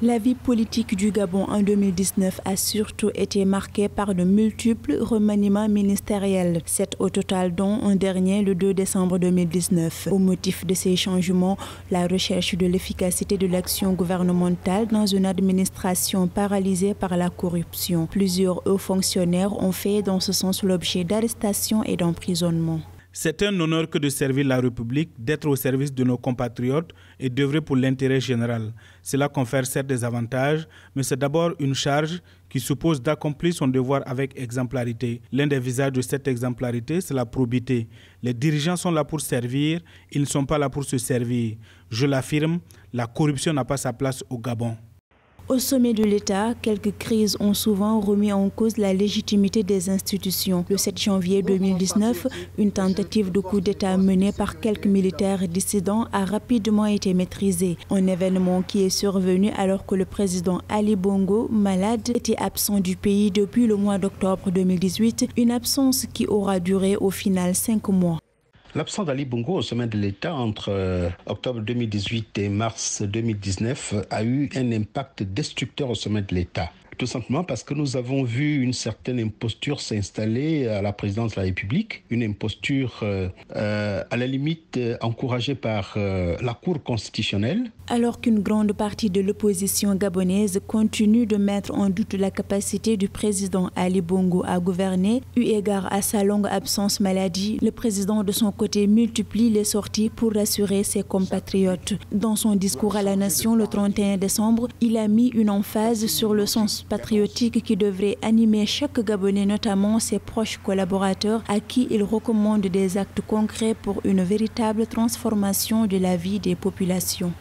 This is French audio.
La vie politique du Gabon en 2019 a surtout été marquée par de multiples remaniements ministériels. 7 au total, dont un dernier le 2 décembre 2019. Au motif de ces changements, la recherche de l'efficacité de l'action gouvernementale dans une administration paralysée par la corruption. Plusieurs hauts fonctionnaires ont fait dans ce sens l'objet d'arrestations et d'emprisonnements. C'est un honneur que de servir la République, d'être au service de nos compatriotes et d'œuvrer pour l'intérêt général. Cela confère certes des avantages, mais c'est d'abord une charge qui suppose d'accomplir son devoir avec exemplarité. L'un des visages de cette exemplarité, c'est la probité. Les dirigeants sont là pour servir, ils ne sont pas là pour se servir. Je l'affirme, la corruption n'a pas sa place au Gabon. Au sommet de l'État, quelques crises ont souvent remis en cause la légitimité des institutions. Le 7 janvier 2019, une tentative de coup d'État menée par quelques militaires dissidents a rapidement été maîtrisée. Un événement qui est survenu alors que le président Ali Bongo, malade, était absent du pays depuis le mois d'octobre 2018, une absence qui aura duré au final 5 mois. L'absence d'Ali Bongo au sommet de l'État entre octobre 2018 et mars 2019 a eu un impact destructeur au sommet de l'État. Tout simplement parce que nous avons vu une certaine imposture s'installer à la présidence de la République, une imposture à la limite encouragée par la Cour constitutionnelle. Alors qu'une grande partie de l'opposition gabonaise continue de mettre en doute la capacité du président Ali Bongo à gouverner, eu égard à sa longue absence maladie, le président de son côté multiplie les sorties pour rassurer ses compatriotes. Dans son discours à la nation le 31 décembre, il a mis une emphase sur le sens patriotique qui devrait animer chaque Gabonais, notamment ses proches collaborateurs, à qui il recommande des actes concrets pour une véritable transformation de la vie des populations.